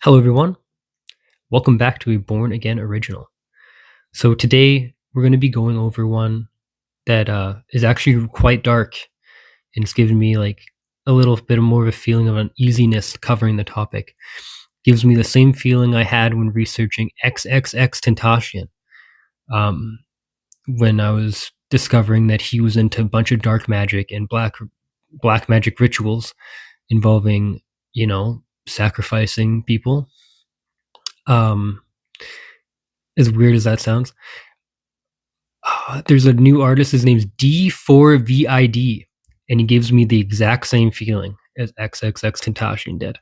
Hello, everyone. Welcome back to a Born Again original. So today we're going to be going over one that is actually quite dark, and it's given me like a little bit more of a feeling of uneasiness covering the topic. Gives me the same feeling I had when researching XXX Tentacion, um, when I was discovering that he was into a bunch of dark magic and black magic rituals involving, sacrificing people. Um, as weird as that sounds. There's a new artist. His name's D4VD, and he gives me the exact same feeling as XXX Tentacion did.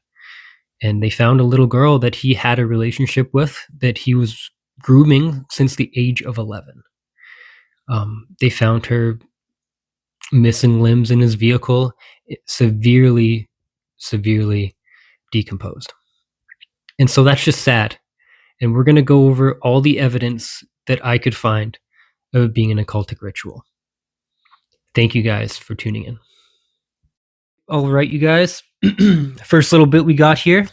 And they found a little girl that he had a relationship with that he was grooming since the age of 11. They found her missing limbs in his vehicle, severely decomposed. And so that's just sad. And we're going to go over all the evidence that I could find of it being an occultic ritual. Thank you guys for tuning in. All right, you guys. First little bit we got here.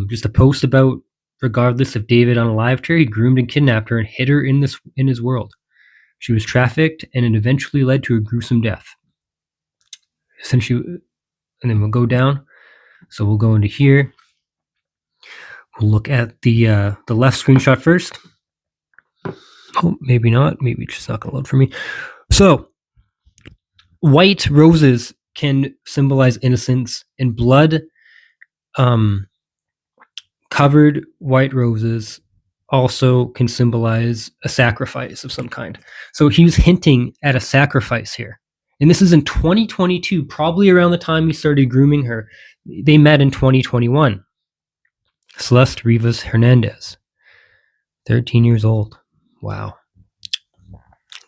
Just a post about, regardless of David unalived her, he groomed and kidnapped her and hid her in his world. She was trafficked, and it eventually led to a gruesome death. And then we'll go down. So we'll go into here. We'll look at the left screenshot first. Oh, maybe not. Maybe it's just not going to load for me. So, white roses can symbolize innocence, and blood covered white roses also can symbolize a sacrifice of some kind. So he was hinting at a sacrifice here. And this is in 2022, probably around the time he started grooming her. They met in 2021. Celeste Rivas Hernandez, 13 years old. Wow.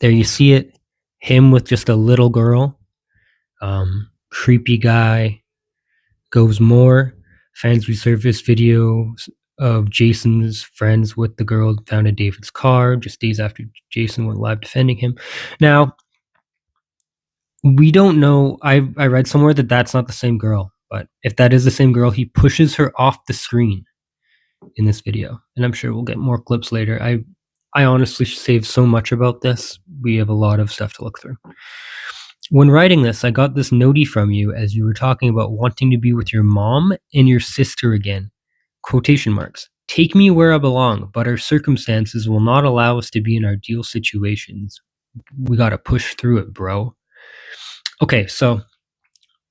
There you see it. Him with just a little girl. Creepy guy. Goes more. Fans resurfaced videos of Jason's friends with the girl found in David's car just days after Jason went live defending him. Now, we don't know. I read somewhere that that's not the same girl. But if that is the same girl, he pushes her off the screen in this video. And I'm sure we'll get more clips later. I honestly saved so much about this. We have a lot of stuff to look through. When writing this, I got this notie from you as you were talking about wanting to be with your mom and your sister again. Quotation marks. Take me where I belong, but our circumstances will not allow us to be in our ideal situations. We got to push through it, bro. Okay, so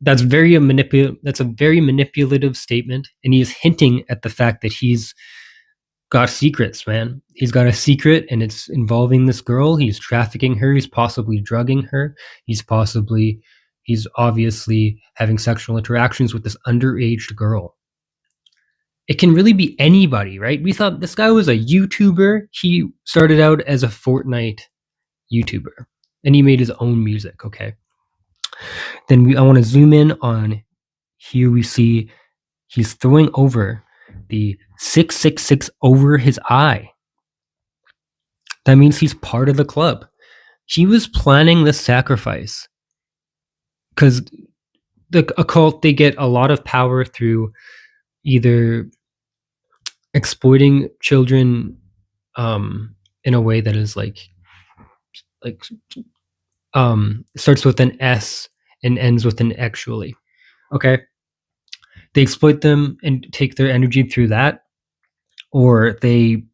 that's a very manipulative statement, and he is hinting at the fact that he's got secrets, man. He's got a secret, and it's involving this girl. He's trafficking her. He's possibly drugging her. He's obviously having sexual interactions with this underage girl. It can really be anybody, right? We thought this guy was a YouTuber. He started out as a Fortnite YouTuber, and he made his own music, okay? Then I want to zoom in on here. We see he's throwing over the 666 over his eye. That means he's part of the club. He was planning this sacrifice because the occult, they get a lot of power through either exploiting children in a way that is like starts with an S and ends with an actually. Okay. They exploit them and take their energy through that, or they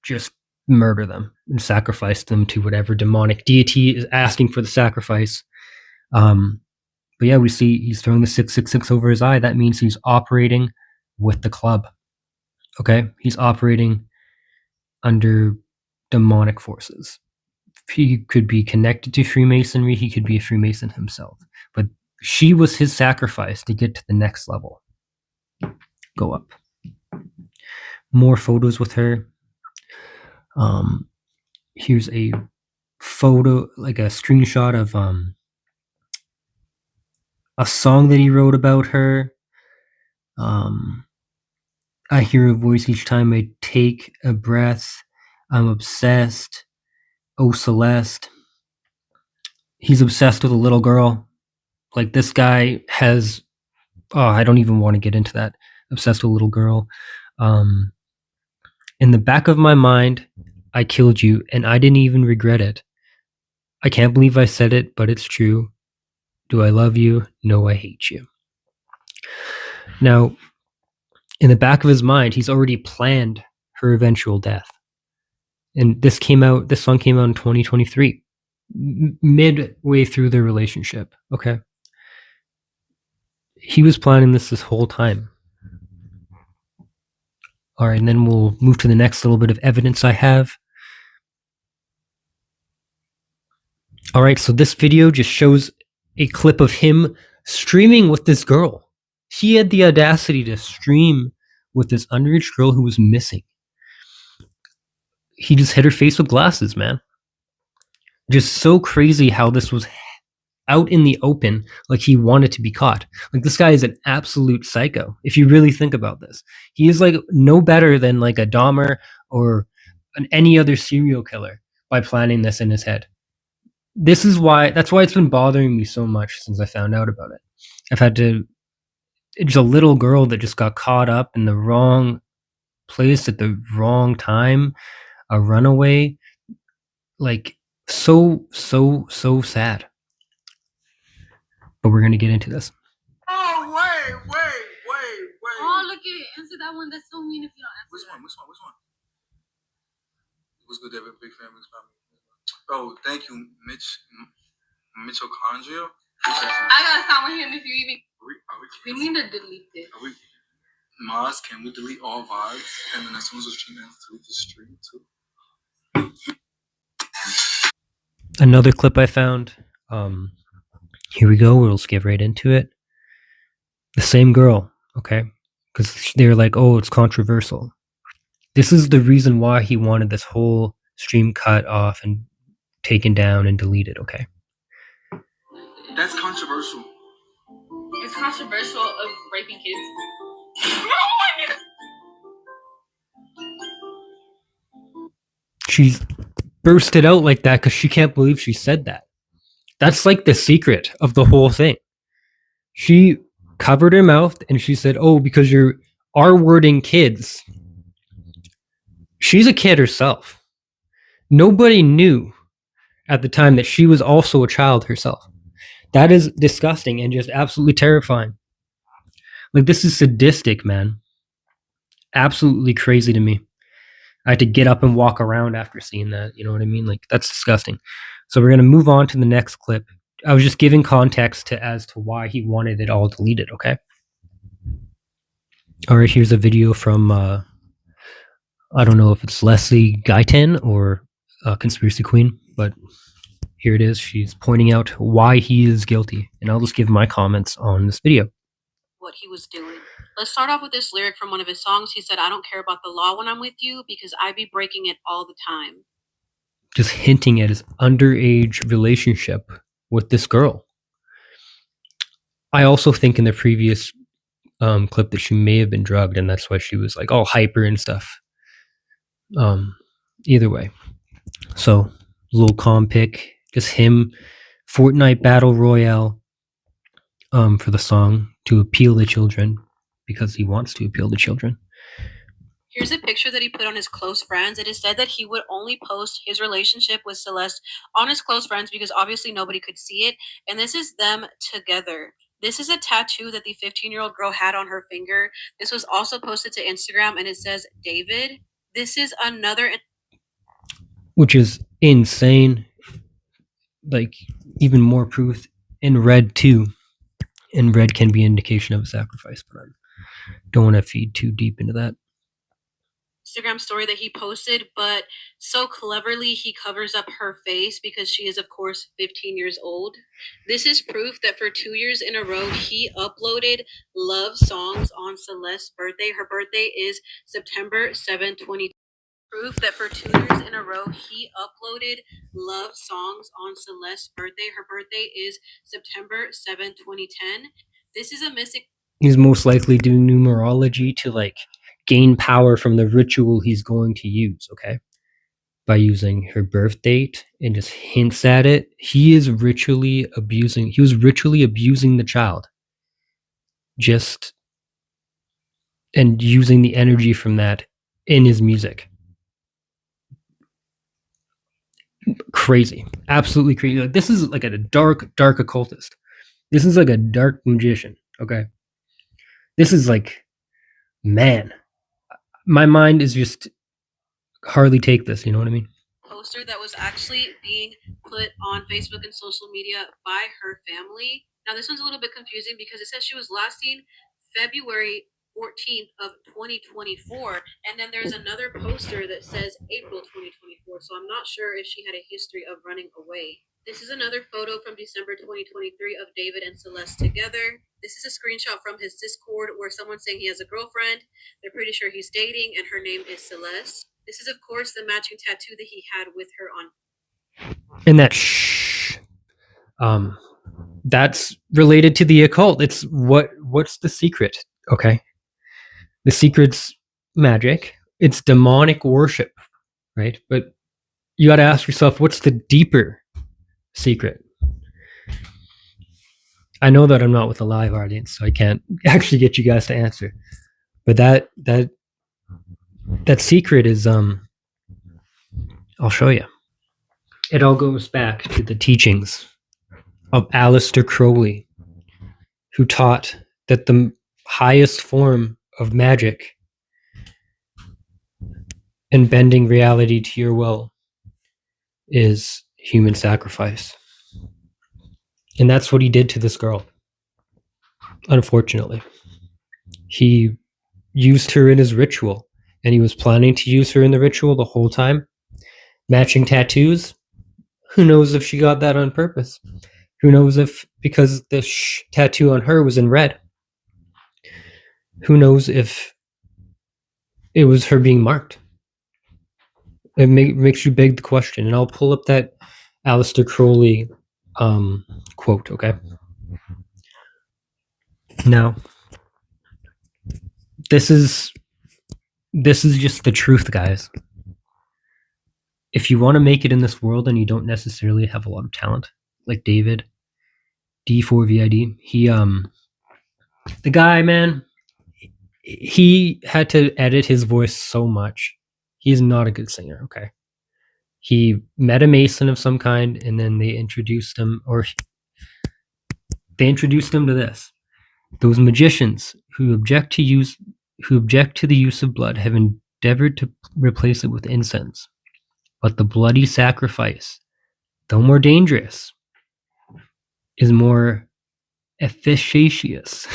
just murder them and sacrifice them to whatever demonic deity is asking for the sacrifice. But yeah, we see he's throwing the 666 over his eye. That means he's operating with the club. Okay. He's operating under demonic forces. He could be connected to Freemasonry. He could be a Freemason himself. But she was his sacrifice to get to the next level. Go up. More photos with her. Here's a photo, like a screenshot of a song that he wrote about her. I hear a voice each time I take a breath. I'm obsessed. Oh, Celeste. He's obsessed with a little girl. Like, this guy has... Oh, I don't even want to get into that. obsessed with a little girl. In the back of my mind, I killed you, and I didn't even regret it. I can't believe I said it, but it's true. Do I love you? No, I hate you. Now, in the back of his mind, he's already planned her eventual death. And this song came out in 2023, midway through their relationship. Okay. He was planning this whole time. All right, and then we'll move to the next little bit of evidence I have. All right, so this video just shows a clip of him streaming with this girl. He had the audacity to stream with this underage girl who was missing. He just hit her face with glasses, man. Just so crazy how this was out in the open, like he wanted to be caught. Like, this guy is an absolute psycho. If you really think about this, he is like no better than like a Dahmer or any other serial killer by planning this in his head. That's why it's been bothering me so much since I found out about it. It's a little girl that just got caught up in the wrong place at the wrong time, a runaway, like so sad. But we're gonna get into this. Oh, wait. Oh, look at it. Answer that one. That's so mean if you don't answer. Which one? What's good, David? Big fan. Oh, thank you, Mitochondria. I gotta stop with him if you even. We need to delete this. Maz, can we delete all vibes? And then as soon as the stream ends, delete the stream too. Another clip I found. Here we go. We'll skip right into it. The same girl, okay? Because they're like, oh, it's controversial. This is the reason why he wanted this whole stream cut off and taken down and deleted, okay? That's controversial. It's controversial of raping kids. She bursted out like that because she can't believe she said that. That's like the secret of the whole thing. She covered her mouth and she said, oh, because you're R-wording kids. She's a kid herself. Nobody knew at the time that she was also a child herself. That is disgusting and just absolutely terrifying. Like, this is sadistic, man. Absolutely crazy to me. I had to get up and walk around after seeing that. You know what I mean? Like, that's disgusting. So we're going to move on to the next clip. I was just giving context as to why he wanted it all deleted, okay? All right, here's a video from, I don't know if it's Leslie Guyton or Conspiracy Queen, but here it is. She's pointing out why he is guilty, and I'll just give my comments on this video. What he was doing. Let's start off with this lyric from one of his songs. He said, I don't care about the law when I'm with you because I be breaking it all the time. Just hinting at his underage relationship with this girl. I also think in the previous clip that she may have been drugged, and that's why she was like all hyper and stuff. Either way. So, little calm pick. Just him, Fortnite Battle Royale for the song to appeal to children because he wants to appeal to children. Here's a picture that he put on his close friends. It is said that he would only post his relationship with Celeste on his close friends because obviously nobody could see it. And this is them together. This is a tattoo that the 15-year-old girl had on her finger. This was also posted to Instagram and it says, David. This is another... Which is insane. Like, even more proof in red too. And red can be an indication of a sacrifice, but I don't want to feed too deep into that. Instagram story that he posted, but so cleverly he covers up her face because she is of course 15 years old. This is proof that for 2 years in a row he uploaded love songs on Celeste's birthday. Her birthday is September 7, 2020. Proof that for 2 years in a row he uploaded love songs on Celeste's birthday. Her birthday is September 7, 2010. This is a missing... He's most likely doing numerology to like gain power from the ritual he's going to use, okay? By using her birth date and just hints at it. He was ritually abusing the child. Just and using the energy from that in his music. Crazy. Absolutely crazy. Like, this is like a dark occultist. This is like a dark magician, okay? This is like, man, my mind is just hardly take this, you know what I mean? Poster that was actually being put on Facebook and social media by her family. Now, this one's a little bit confusing because it says she was last seen February 14th of 2024, and then there's another poster that says April 2024, so I'm not sure if she had a history of running away. This is another photo from December 2023 of David and Celeste together. This is a screenshot from his Discord where someone's saying he has a girlfriend. They're pretty sure he's dating, and her name is Celeste. This is, of course, the matching tattoo that he had with her on. And that that's related to the occult. It's what's the secret? Okay. The secret's magic. It's demonic worship, right? But you got to ask yourself, what's the deeper secret? I know that I'm not with a live audience, so I can't actually get you guys to answer. But that secret is I'll show you. It all goes back to the teachings of Aleister Crowley, who taught that the highest form of magic and bending reality to your will is human sacrifice. And that's what he did to this girl. Unfortunately, he used her in his ritual, and he was planning to use her in the ritual the whole time. Matching tattoos. Who knows if she got that on purpose? Who knows if because the tattoo on her was in red? Who knows if it was her being marked? It makes you beg the question. And I'll pull up that Aleister Crowley quote, okay? Now, this is just the truth, guys. If you want to make it in this world and you don't necessarily have a lot of talent, like David D4VD, the guy, man, he had to edit his voice so much. He's not a good singer, okay? He met a Mason of some kind, and then they introduced him to this. Those magicians who object to the use of blood have endeavored to replace it with incense. But the bloody sacrifice, though more dangerous, is more efficacious.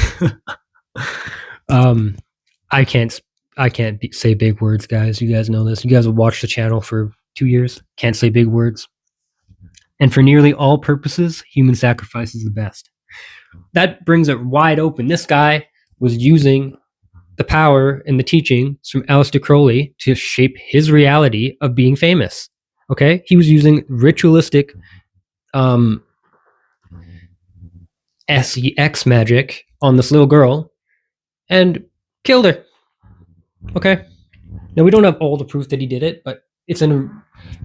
I can't say big words, guys. You guys know this. You guys have watched the channel for 2 years. Can't say big words. And for nearly all purposes, human sacrifice is the best. That brings it wide open. This guy was using the power and the teachings from Aleister Crowley to shape his reality of being famous. Okay? He was using ritualistic sex magic on this little girl and killed her. Okay? Now, we don't have all the proof that he did it, but it's in a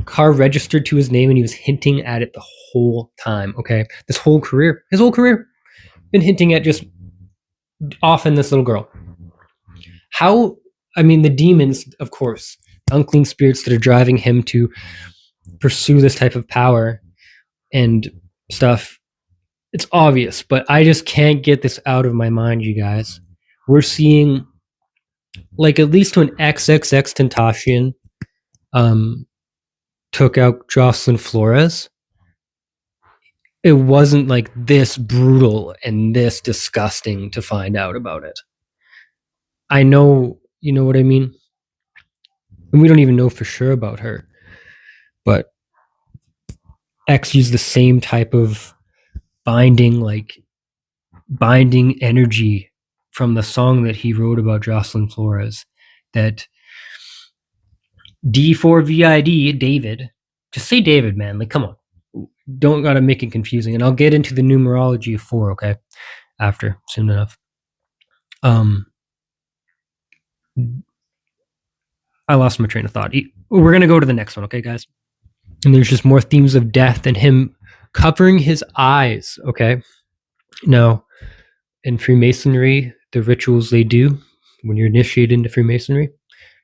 car registered to his name, and he was hinting at it the whole time. Okay? His whole career, been hinting at just offing this little girl. How, I mean, the demons, of course, unclean spirits that are driving him to pursue this type of power and stuff, it's obvious, but I just can't get this out of my mind, you guys. We're seeing, like, at least when XXX Tentacion took out Jocelyn Flores, it wasn't like this brutal and this disgusting to find out about it. I know, you know what I mean? And we don't even know for sure about her. But X used the same type of binding energy from the song that he wrote about Jocelyn Flores. That D4VD, David, just say David, man. Like, come on. Don't gotta make it confusing. And I'll get into the numerology of 4, okay? After, soon enough. I lost my train of thought. We're going to go to the next one, okay, guys? And there's just more themes of death and him covering his eyes, okay? Now, in Freemasonry, the rituals they do, when you're initiated into Freemasonry,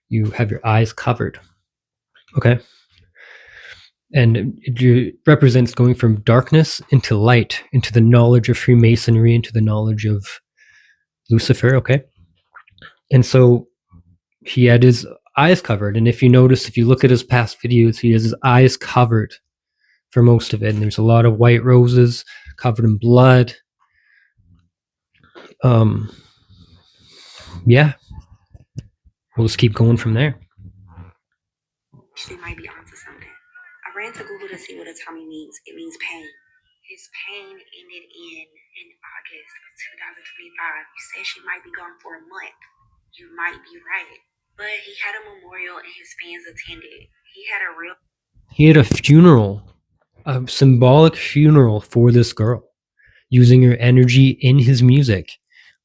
you have your eyes covered. Okay? And it represents going from darkness into light, into the knowledge of Freemasonry, into the knowledge of Lucifer. Okay? And so he had his eyes covered. And if you notice, if you look at his past videos, he has his eyes covered for most of it. And there's a lot of white roses covered in blood. Yeah. We'll just keep going from there. She might be onto something. I ran to Google to see what a tummy means. It means pain. His pain ended in August of 2025. You said she might be gone for a month. You might be right. But he had a memorial and his fans attended. He had a funeral, a symbolic funeral for this girl, using her energy in his music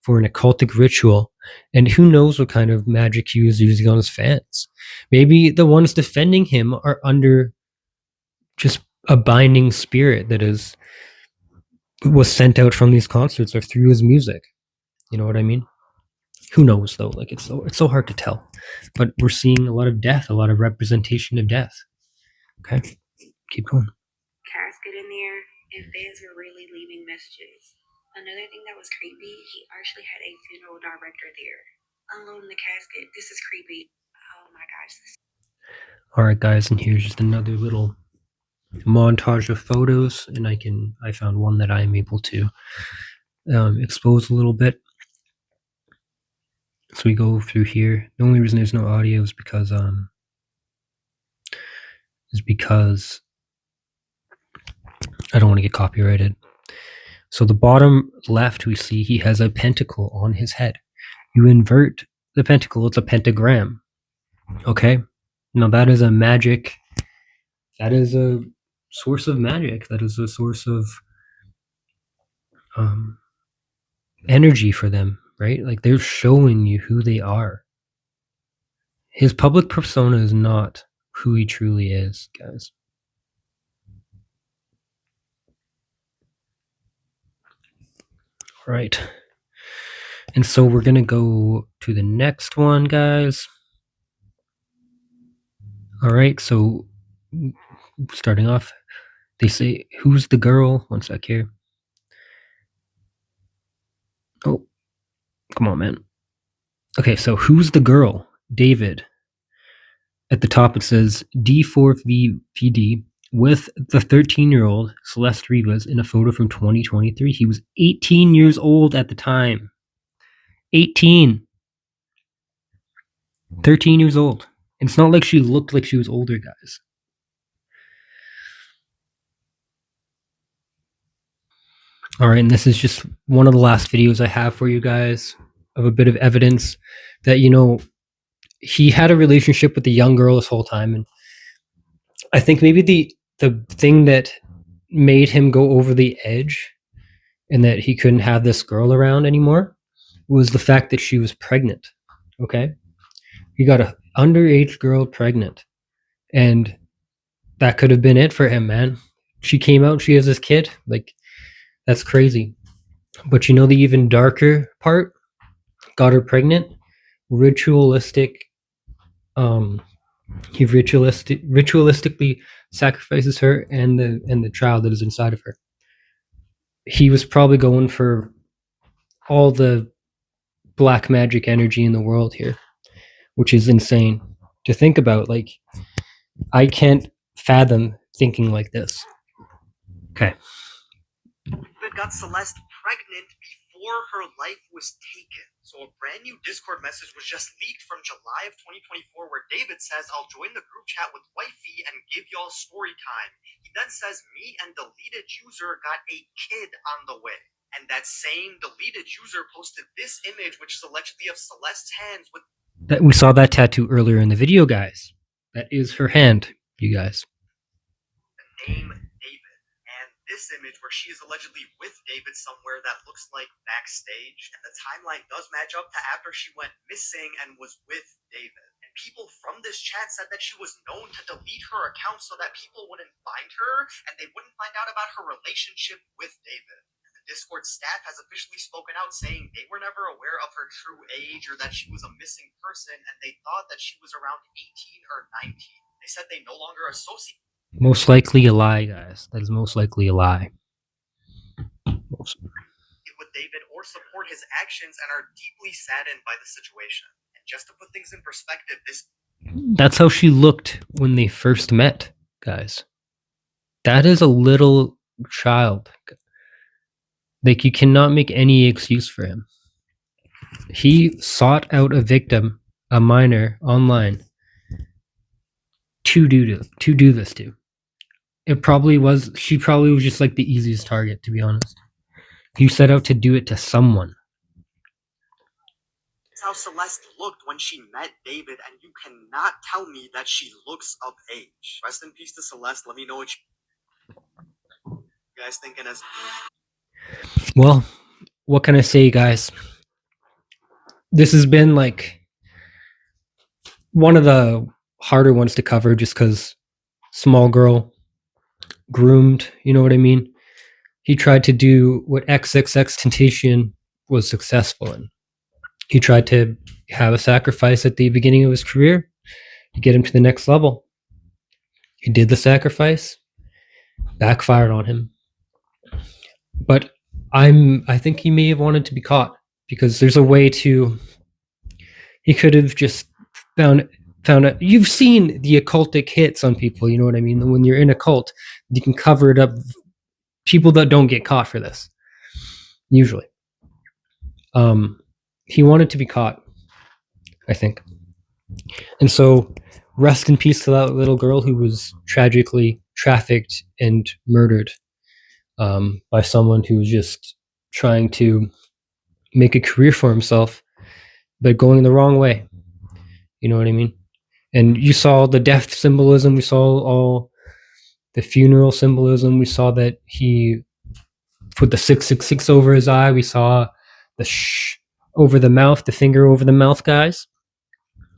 for an occultic ritual. And who knows what kind of magic he was using on his fans. Maybe the ones defending him are under just a binding spirit that was sent out from these concerts or through his music. You know what I mean? Who knows though? Like it's so hard to tell. But we're seeing a lot of death, a lot of representation of death. Okay, keep going. Casket in there, and fans were really leaving messages. Another thing that was creepy, he actually had a funeral director there. Unloading the casket. This is creepy. Oh my gosh. All right, guys, and here's just another little montage of photos, and I found one that I'm able to expose a little bit. So we go through here. The only reason there's no audio is because I don't want to get copyrighted. So the bottom left, we see he has a pentacle on his head. You invert the pentacle, it's a pentagram. Okay? Now that is a magic. That is a source of magic. That is a source of energy for them, right? Like they're showing you who they are. His public persona is not who he truly is, guys. Right. And so we're going to go to the next one, guys. All right. So starting off, they say, who's the girl? One sec here. Oh, come on, man. Okay. So who's the girl? David. At the top, it says D4VD with the 13-year-old Celeste Rivas in a photo from 2023. He was 18 years old at the time. 18. 13 years old. And it's not like she looked like she was older, guys. All right, and this is just one of the last videos I have for you guys of a bit of evidence that, you know, he had a relationship with the young girl this whole time. And I think maybe the thing that made him go over the edge and that he couldn't have this girl around anymore was the fact that she was pregnant. Okay? He got an underage girl pregnant. And that could have been it for him, man. She came out, she has this kid. Like, that's crazy. But you know the even darker part? Got her pregnant. Ritualistic. He ritualistically sacrifices her and the child that is inside of her. He was probably going for all the black magic energy in the world here, which is insane to think about. Like, I can't fathom thinking like this. Okay. David got Celeste pregnant before her life was taken. So a brand new Discord message was just leaked from July of 2024 where David says, I'll join the group chat with wifey and give y'all story time. He then says, me and deleted user got a kid on the way. And that same deleted user posted this image, which is allegedly of Celeste's hands with... That we saw that tattoo earlier in the video, guys. That is her hand, you guys. The name David. And this image where she is allegedly with David somewhere that looks like backstage. And the timeline does match up to after she went missing and was with David. And people from this chat said that she was known to delete her account so that people wouldn't find her and they wouldn't find out about her relationship with David. And the Discord staff has officially spoken out saying they were never aware of her true age or that she was a missing person, and they thought that she was around 18 or 19. They said they no longer associate Most likely a lie, guys. That is most likely a lie. with David or support his actions and are deeply saddened by the situation. And just to put things in perspective, That's how she looked when they first met, guys. That is a little child. Like, you cannot make any excuse for him. He sought out a victim, a minor, online to do this to. She probably was just like the easiest target, to be honest. He set out to do it to someone. That's how Celeste looked when she met David, and you cannot tell me that she looks of age. Rest in peace to Celeste. Let me know what you guys thinking as. Well, what can I say, guys? This has been like one of the harder ones to cover just because small girl, groomed, you know what I mean? He tried to do what XXXTentacion was successful in. He tried to have a sacrifice at the beginning of his career to get him to the next level. He did the sacrifice, backfired on him. But I think he may have wanted to be caught, because there's a way to. He could have just found out. You've seen the occultic hits on people, you know what I mean? When you're in a cult, you can cover it up. People that don't get caught for this, usually. He wanted to be caught, I think. And so, rest in peace to that little girl who was tragically trafficked and murdered by someone who was just trying to make a career for himself, but going the wrong way. You know what I mean? And you saw the death symbolism. We saw all the funeral symbolism. We saw that he put the 666 over his eye. We saw the over the mouth, the finger over the mouth, guys.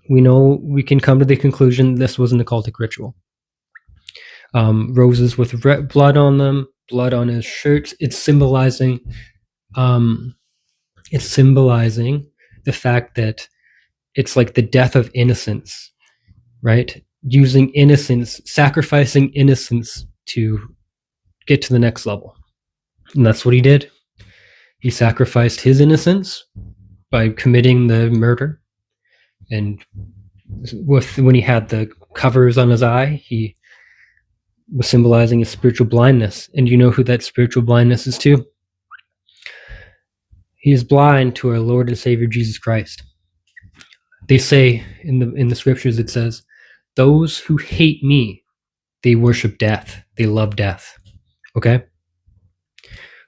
We know we can come to the conclusion this was an occultic ritual. Roses with blood on them, blood on his shirts. It's symbolizing the fact that it's like the death of innocence, right? Using innocence, sacrificing innocence to get to the next level. And that's what he did. He sacrificed his innocence by committing the murder. And when he had the covers on his eye, he was symbolizing his spiritual blindness. And you know who that spiritual blindness is to? He is blind to our Lord and Savior Jesus Christ. They say in the scriptures, it says, those who hate me, they worship death. They love death. Okay?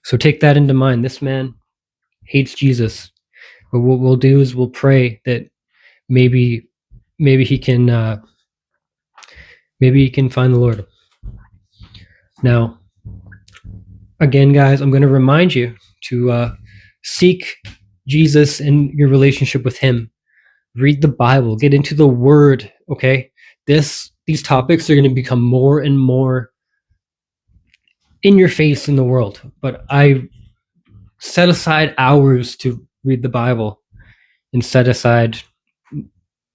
So take that into mind. This man hates Jesus. But what we'll do is we'll pray that maybe he can find the Lord. Now, again, guys, I'm going to remind you to seek Jesus and your relationship with him. Read the Bible. Get into the Word. Okay, these topics are going to become more and more in your face in the world. But I set aside hours to read the Bible and set aside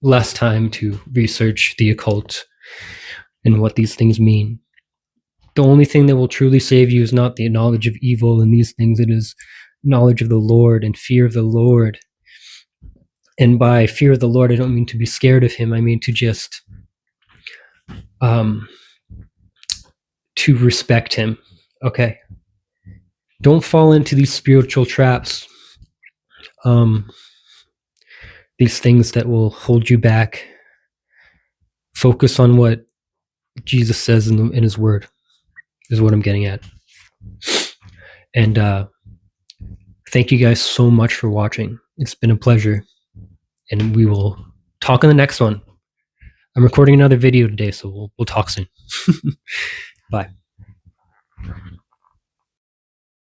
less time to research the occult and what these things mean. The only thing that will truly save you is not the knowledge of evil and these things. It is knowledge of the Lord and fear of the Lord. And by fear of the Lord, I don't mean to be scared of him. I mean to just to respect him. Okay? Don't fall into these spiritual traps. These things that will hold you back. Focus on what Jesus says in his word, is what I'm getting at. And thank you guys so much for watching. It's been a pleasure. And we will talk in the next one. I'm recording another video today, so we'll talk soon. Bye.